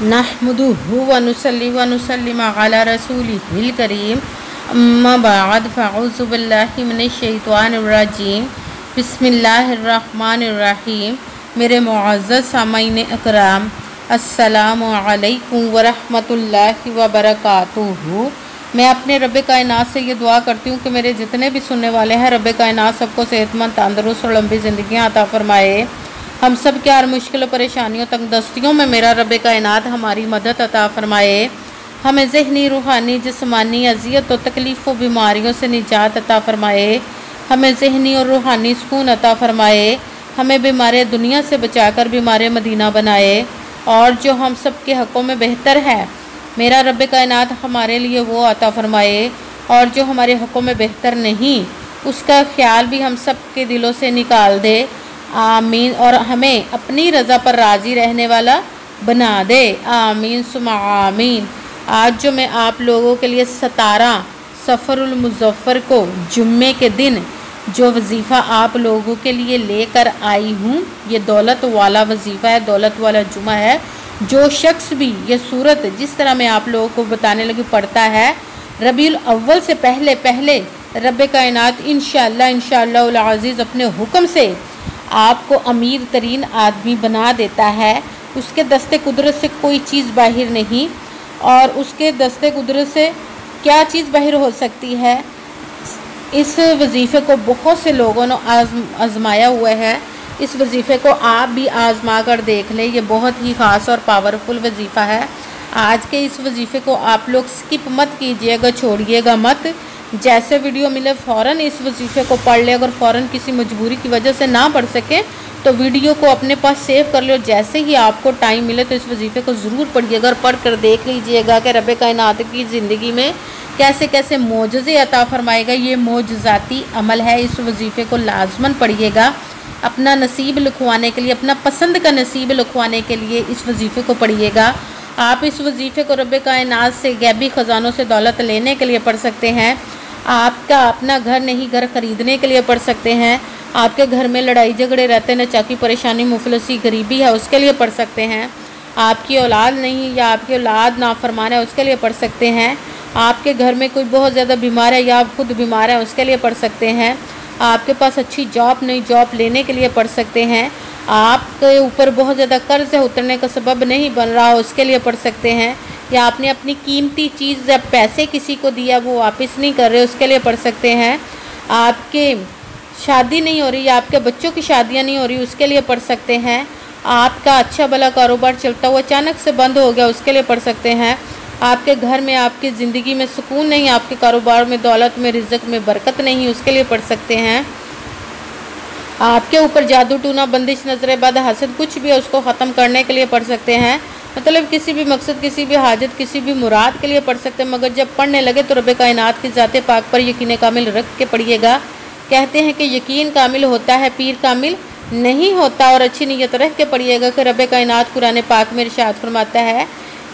नहमदुहु व नुसल्ली व नुसल्लिम अला रसूलिहिल करीम अम्मा बाद फ़अऊज़ु बिल्लाहि मिनश शैतानिर रजीम बिस्मिल्लाहिर रहमानिर रहीम। मेरे मुअज़्ज़ज़ सामाईन अकराम, अस्सलामु अलैकुम व रहमतुल्लाहि व बरकातुहू। मैं अपने रब कायनात से ये दुआ करती हूँ कि मेरे जितने भी सुनने वाले हैं, रब कायनात सबको सेहतमंद, तंदुरुस्त और लंबी ज़िंदगियाँ अता फ़रमाए। हम सब के हर मुश्किल परेशानियों तंगदस्तियों में मेरा रब कायनात हमारी मदद अता फ़रमाए। हमें ज़हनी, रूहानी, जिस्मानी अज़ियत और तकलीफ़ व बीमारियों से निजात अता फ़रमाए। हमें ज़हनी और रूहानी सुकून अता फ़रमाए। हमें बीमार दुनिया से बचाकर बीमार मदीना बनाए। और जो हम सब के हक़ों में बेहतर है, मेरा रब कायनात हमारे लिए वो अता फ़रमाए। और जो हमारे हक़ों में बेहतर नहीं, उसका ख्याल भी हम सब के दिलों से निकाल दे। आमीन। और हमें अपनी रज़ा पर राज़ी रहने वाला बना दे। आमीन सुमा आमीन। आज जो मैं आप लोगों के लिए 17 सफ़रुल मुज़फ़्फ़र को जुम्मे के दिन जो वजीफ़ा आप लोगों के लिए लेकर आई हूँ, ये दौलत वाला वजीफ़ा है, दौलत वाला जुमा है। जो शख्स भी ये सूरत जिस तरह मैं आप लोगों को बताने लगी पढ़ता है, रबीउल अव्वल से पहले पहले रब कायनात इंशाअल्लाह उल अज़ीज़ अपने हुक्म से आपको अमीर तरीन आदमी बना देता है। उसके दस्ते कुदरत से कोई चीज़ बाहर नहीं। और उसके दस्ते कुदरत से क्या चीज़ बाहर हो सकती है? इस वजीफ़े को बहुत से लोगों ने आजमाया हुआ है। इस वजीफ़े को आप भी आजमा कर देख लें। ये बहुत ही ख़ास और पावरफुल वजीफ़ा है। आज के इस वजीफ़े को आप लोग स्किप मत कीजिएगा, छोड़िएगा मत। जैसे वीडियो मिले फ़ौरन इस वजीफ़े को पढ़ ले। अगर फ़ौरन किसी मजबूरी की वजह से ना पढ़ सके तो वीडियो को अपने पास सेव कर लो। जैसे ही आपको टाइम मिले तो इस वजीफ़े को ज़रूर पढ़िएगा और पढ़ कर देख लीजिएगा कि रब कायनात की ज़िंदगी में कैसे कैसे मोजज़े अता फ़रमाएगा। ये मोजज़ाती अमल है। इस वजीफ़े को लाजमन पढ़िएगा। अपना नसीब लिखवाने के लिए, अपना पसंद का नसीब लिखवाने के लिए इस वजीफ़े को पढ़िएगा। आप इस वजीफ़े को रब कायनात से गैबी ख़जानों से दौलत लेने के लिए पढ़ सकते हैं। आपका अपना घर नहीं, घर ख़रीदने के लिए पढ़ सकते हैं। आपके घर में लड़ाई झगड़े रहते हैं, नचाकी परेशानी, मुफलसी, गरीबी है, उसके लिए पढ़ सकते हैं। आपकी औलाद नहीं या आपकी औलाद नाफरमान है, उसके लिए पढ़ सकते हैं। आपके घर में कोई बहुत ज़्यादा बीमार है या आप खुद बीमार है, उसके लिए पढ़ सकते हैं। आपके पास अच्छी जॉब नहीं, जॉब लेने के लिए पढ़ सकते हैं। आपके ऊपर बहुत ज़्यादा कर्ज है, उतरने का सबब नहीं बन रहा, उसके लिए पढ़ सकते हैं। या आपने अपनी कीमती चीज़ या पैसे किसी को दिया, वो वापस नहीं कर रहे, उसके लिए पढ़ सकते हैं। आपके शादी नहीं हो रही या आपके बच्चों की शादियां नहीं हो रही, उसके लिए पढ़ सकते हैं। आपका अच्छा भला कारोबार चलता हुआ अचानक से बंद हो गया, उसके लिए पढ़ सकते हैं। आपके घर में, आपकी ज़िंदगी में सुकून नहीं, आपके कारोबार में, दौलत में, रिज़्क़ में बरकत नहीं, उसके लिए पढ़ सकते हैं। आपके ऊपर जादू टूना, बंदिश, नजर बद, हसद कुछ भी है, उसको ख़त्म करने के लिए पढ़ सकते हैं। मतलब किसी भी मकसद, किसी भी हाजत, किसी भी मुराद के लिए पढ़ सकते हैं। मगर जब पढ़ने लगे तो रब कायनात की ज़ाते पाक पर यकीन कामिल रख के पढ़िएगा। कहते हैं कि यकीन कामिल होता है, पीर कामिल नहीं होता। और अच्छी नीयत रख के पढ़िएगा कि रब कायनात कुरान पाक में इरशाद फरमाता है,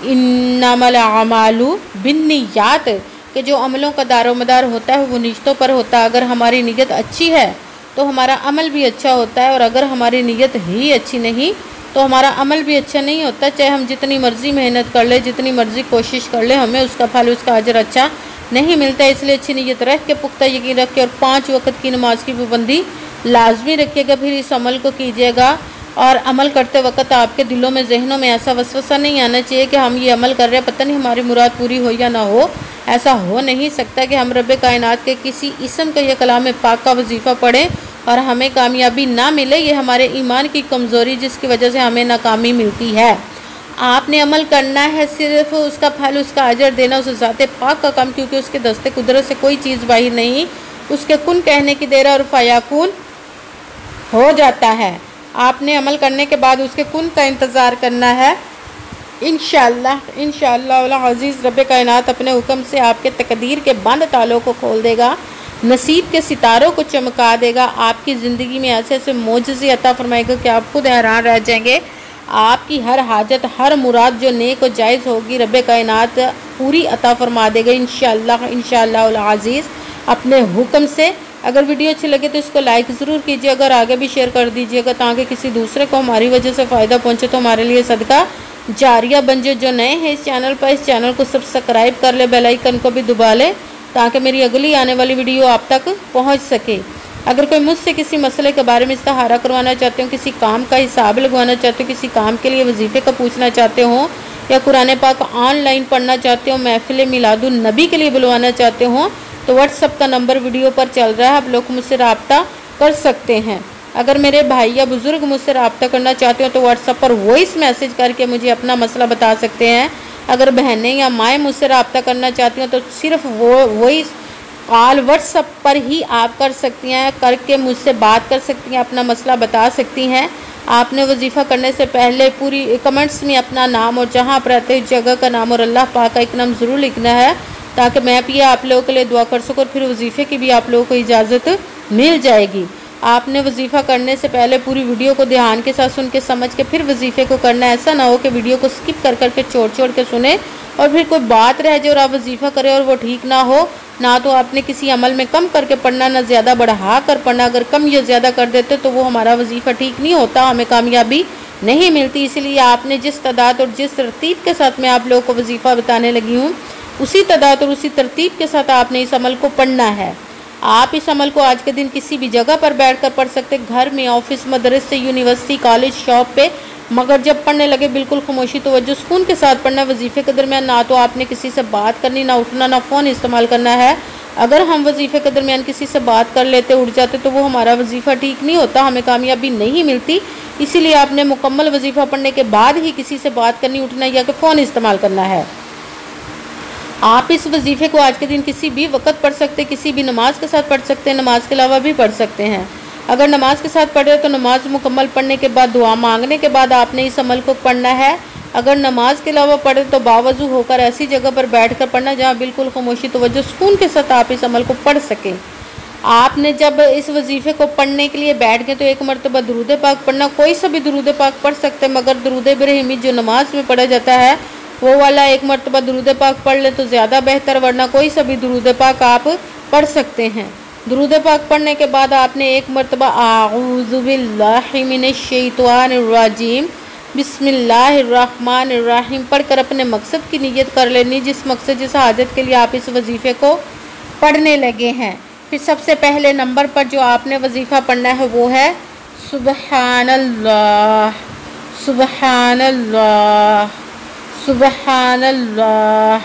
इन्नमल अमालु बिन्नियात, कि जो अमलों का दारोमदार होता है वो नियतों पर होता है। अगर हमारी नीयत अच्छी है तो हमारा अमल भी अच्छा होता है, और अगर हमारी नीयत ही अच्छी नहीं तो हमारा अमल भी अच्छा नहीं होता। चाहे हम जितनी मर्ज़ी मेहनत कर ले, जितनी मर्ज़ी कोशिश कर ले, हमें उसका फल, उसका अजर अच्छा नहीं मिलता। इसलिए अच्छी नीयत रख के, पुख्ता यकीन रख के, और 5 वक्त की नमाज की पाबंदी लाजमी रखिएगा। फिर इस अमल को कीजिएगा। और अमल करते वक्त आपके दिलों में, जहनों में ऐसा वसवसा नहीं आना चाहिए कि हम ये अमल कर रहे हैं, पता नहीं हमारी मुराद पूरी हो या ना हो। ऐसा हो नहीं सकता कि हम रब कायनात के किसी इसम का, यह कलाम पाक का वजीफ़ा पढ़ें और हमें कामयाबी ना मिले। ये हमारे ईमान की कमज़ोरी, जिसकी वजह से हमें नाकामी मिलती है। आपने अमल करना है, सिर्फ उसका फल, उसका अजर देना उस ज़ाते पाक का काम, क्योंकि उसके दस्ते कुदरत से कोई चीज़ बाहर नहीं। उसके कुन कहने की देर और फयाकुन हो जाता है। आपने अमल करने के बाद उसके कुन का इंतज़ार करना है। इंशाअल्लाह अज़ीज़ रब कायनात अपने हुक्म से आपके तकदीर के बंद तालों को खोल देगा, नसीब के सितारों को चमका देगा। आपकी ज़िंदगी में ऐसे ऐसे मोजज़े अता फरमाएगा कि आप खुद हैरान रह जाएंगे। आपकी हर हाजत, हर मुराद जो नेक और जायज़ होगी, रब कायनात पूरी अता फरमा देगा इंशाअल्लाह अज़ीज़ अपने हुक्म से। अगर वीडियो अच्छी लगे तो इसको लाइक ज़रूर कीजिए, अगर आगे भी शेयर कर दीजिएगा ताकि किसी दूसरे को हमारी वजह से फ़ायदा पहुँचे तो हमारे लिए सदका जारिया बन जाए। जो नए हैं इस चैनल पर, इस चैनल को सब्सक्राइब कर ले, बेल आइकन को भी दबा ले ताकि मेरी अगली आने वाली वीडियो आप तक पहुंच सके। अगर कोई मुझसे किसी मसले के बारे में इस्तिखारा करवाना चाहते हो, किसी काम का हिसाब लगवाना चाहते हो, किसी काम के लिए वजीफ़े का पूछना चाहते हो, या कुरान पाक ऑनलाइन पढ़ना चाहते हो, महफिल मिलादुन नबी के लिए बुलवाना चाहते हो, तो व्हाट्सअप का नंबर वीडियो पर चल रहा है, आप लोग मुझसे रब्ता कर सकते हैं। अगर मेरे भाई या बुज़ुर्ग मुझसे रब्ता करना चाहते हो तो व्हाट्सअप पर वॉइस मैसेज करके मुझे अपना मसला बता सकते हैं। अगर बहनें या माएँ मुझसे रब्ता करना चाहती हो तो सिर्फ वो वॉइस कॉल व्हाट्सअप पर ही आप कर सकती हैं, करके मुझसे बात कर सकती हैं, अपना मसला बता सकती हैं। आपने वजीफ़ा करने से पहले पूरी कमेंट्स में अपना नाम और जहाँ आप रहते हैं जगह का नाम और अल्लाह पाक का एक नाम ज़रूर लिखना है ताकि मैं भी आप लोगों के लिए दुआ कर सकूँ और फिर वजीफ़े की भी आप लोगों को इजाज़त मिल जाएगी। आपने वजीफ़ा करने से पहले पूरी वीडियो को ध्यान के साथ सुन के समझ के फिर वजीफ़े को करना। ऐसा ना हो कि वीडियो को स्किप कर करके छोड़ के सुने और फिर कोई बात रह जाए और आप वजीफ़ा करें और वो ठीक ना हो। ना तो आपने किसी अमल में कम करके पढ़ना, ना ज़्यादा बढ़ा कर पढ़ना। अगर कम या ज़्यादा कर देते तो वो हमारा वजीफ़ा ठीक नहीं होता, हमें कामयाबी नहीं मिलती। इसलिए आपने जिस तादाद और जिस तरतीब के साथ मैं आप लोगों को वजीफ़ा बताने लगी हूँ, उसी तादाद और उसी तरतीब के साथ आपने इस अमल को पढ़ना है। आप इस अमल को आज के दिन किसी भी जगह पर बैठकर पढ़ सकते, घर में, ऑफिस, मदरसे, यूनिवर्सिटी, कॉलेज, शॉप पे, मगर जब पढ़ने लगे बिल्कुल खामोशी तवज्जो सुकून के साथ पढ़ना। वजीफ़े के दरमियान ना तो आपने किसी से बात करनी, ना उठना, ना फ़ोन इस्तेमाल करना है। अगर हम वजीफ़े के दरमियान किसी से बात कर लेते, उठ जाते, तो वो हमारा वजीफ़ा ठीक नहीं होता, हमें कामयाबी नहीं मिलती। इसीलिए आपने मुकम्मल वजीफ़ा पढ़ने के बाद ही किसी से बात करनी, उठना या कि फ़ोन इस्तेमाल करना है। आप इस वजीफ़े को आज के दिन किसी भी वक्त पढ़ सकते, किसी भी नमाज के साथ पढ़ सकते हैं, नमाज के अलावा भी पढ़ सकते हैं। अगर नमाज के साथ पढ़े तो नमाज मुकम्मल पढ़ने के बाद, दुआ मांगने के बाद आपने इस अमल को पढ़ना है। अगर नमाज के अलावा पढ़े तो बावजू होकर ऐसी जगह पर बैठकर पढ़ना जहाँ बिल्कुल खामोशी तवज्जो सुकून के साथ आप इस अमल को पढ़ सकें। आपने जब इस वजीफ़े को पढ़ने के लिए बैठ गए तो एक मरतबा दुरूद पाक पढ़ना। कोई सा भी दुरूद पाक पढ़ सकते हैं, मगर दुरूद इब्राहिमी जो नमाज में पढ़ा जाता है वो वाला एक मरतबा दुरूद पाक पढ़ ले तो ज़्यादा बेहतर, वरना कोई सा भी दुरूद पाक आप पढ़ सकते हैं। दुरूद पाक पढ़ने के बाद आपने एक मरतबा आऊज़ु बिल्लाहि मिनश शैतानिर रजीम बिस्मिल्लाहिर रहमानिर रहीम पढ़कर अपने मकसद की नियत कर लेनी, जिस मकसद, जिस हाजत के लिए आप इस वजीफ़े को पढ़ने लगे हैं। फिर सबसे पहले नंबर पर जो आपने वजीफ़ा पढ़ना है वो है सुबहानल्लाह, सुबहानल्लाह, सुबहानल्लाह।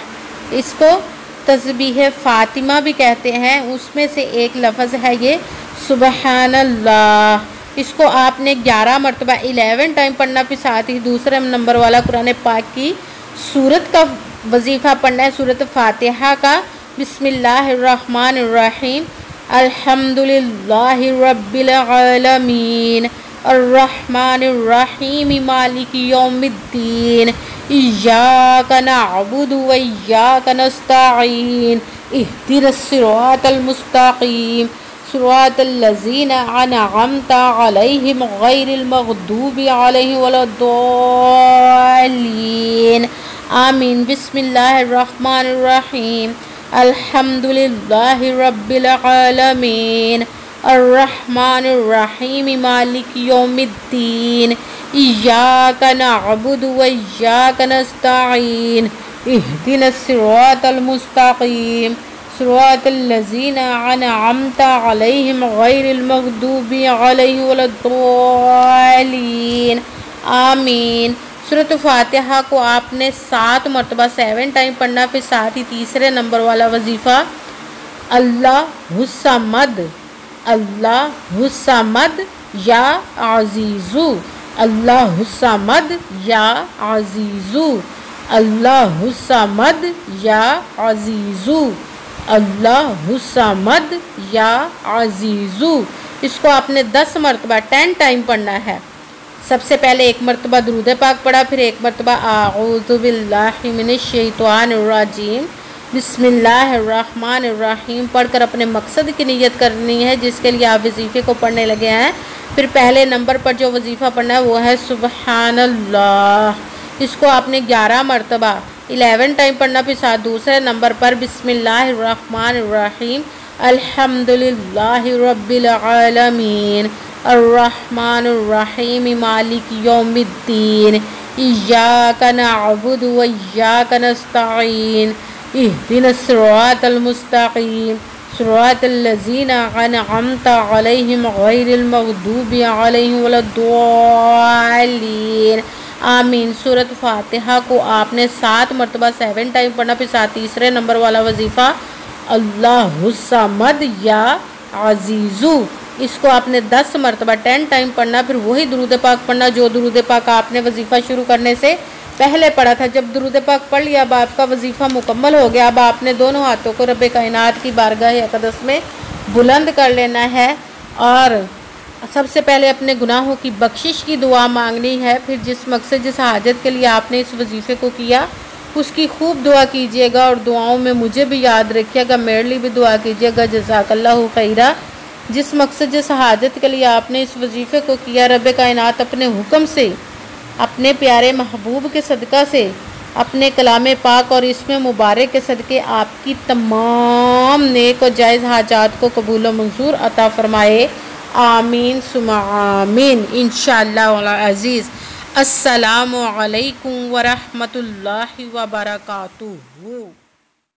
इसको तस्बीह फ़ातिमा भी कहते हैं, उसमें से एक लफ्ज़ है ये सुबहानल्लाह। इसको आपने 11 मरतबा 11 टाइम पढ़ना। फिर साथ ही दूसरे नंबर वाला कुरान पाक की सूरत का वजीफ़ा पढ़ना है, सूरत फ़ातिहा का। बिस्मिल्लाहिर्रहमानिर्रहीम अल्हम्दुलिल्लाहि रब्बिल आलमीन अर्रहमानिर्रहीम मालिकि यौमिद्दीन इय्याका नअबुदु व इय्याका नस्तईन इहदिनस सिरातल मुस्तकीम सिरातल लज़ीना अनअमता अलैहिम गैरिल मग़दूबि अलैहिम वलद्दाल्लीन आमीन। बिस्मिल्लाहिर्रहमानिर्रहीम अल्हम्दुलिल्लाहि रब्बिल आलमीन अर्रहमानिर्रहीम मालिकि यौमिद्दीन इय्याका नअबुदु व इय्याका नस्तईन इहदिनस सिरातल मुस्तकीम सिरातल लज़ीना अनअमता अलैहिम गैरिल मग़दूबि अलैहिम वलद्दाल्लीन आमीन। सूरत फ़ातिहा को आपने 7 मरतबा 7 टाइम पढ़ना। फिर साथ ही तीसरे नंबर वाला वजीफ़ा अल्लाहुस्समद, अल्लाहुस्समद या अज़ीज़ु, अल्लाहुस्समद या अज़ीज़ु, अल्लाहुस्समद या अज़ीज़ु, अल्लाहुस्समद या अज़ीज़ु। इसको आपने 10 मरतबा 10 टाइम पढ़ना है। सबसे पहले एक मरतबा दुरूद पाक पढ़ा, फिर एक मरतबा आऊज़ु बिल्लाहि मिनश शैतानिर रजीम बिस्मिल्लाहिर्रहमानिर्रहीम पढ़कर अपने मकसद की नियत करनी है जिसके लिए आप वजीफ़े को पढ़ने लगे हैं। फिर पहले नंबर पर जो वजीफ़ा पढ़ना है वो है सुबहानल्लाह। इसको आपने 11 मरतबा 11 टाइम पढ़ना। फिर साथ दूसरे नंबर पर बिस्मिल्लाहिर्रहमानिर्रहीम अल्हम्दुलिल्लाहि रब्बिल आलमीन अर्रहमानिर्रहीम मालिकि यौमिद्दीन इय्याका नअबुदु व इय्याका नस्तईन इहदिनस सिरातल मुस्तकीम सिरातल लज़ीना अनअमता अलैहिम गैरिल मग़दूबि अलैहिम वलद्दालिन। आमीन। सूरत फातिहा को आपने 7 मरतबा 7 टाइम पढ़ना। फिर साथ तीसरे नंबर वाला वजीफ़ा अल्लाहुस्समद या अजीज़ू, इसको आपने 10 मरतबा 10 टाइम पढ़ना। फिर वही दुरूद पाक पढ़ना जो दुरूद पाक आपने वजीफ़ा शुरू करने से पहले पढ़ा था। जब दुरूद पाक पढ़ लिया, अब आपका वजीफ़ा मुकम्मल हो गया। अब आपने दोनों हाथों को रब्बे कायनात की बारगाह अक़दस में बुलंद कर लेना है और सबसे पहले अपने गुनाहों की बख्शिश की दुआ मांगनी है। फिर जिस मकसद जिस हाजत के लिए आपने इस वजीफ़े को किया उसकी खूब दुआ कीजिएगा और दुआओं में मुझे भी याद रखिएगा, मेरे लिए भी दुआ कीजिएगा। जज़ाकल्लाहु खैरा। जिस मकसद जिस हाजत के लिए आपने इस वजीफ़े को किया, रब्बे कायनात अपने हुक्म से, अपने प्यारे महबूब के सदक़ा से, अपने कलाम पाक और इसमें मुबारक के सदक़े आपकी तमाम नेक और जायज़ हाजात को कबूल व मंजूर अता फ़रमाए। आमीन सुम्मा आमीन इंशाअल्लाह अज़ीज़। अस्सलामु अलैकुम व रहमतुल्लाहि व बरकातुहू।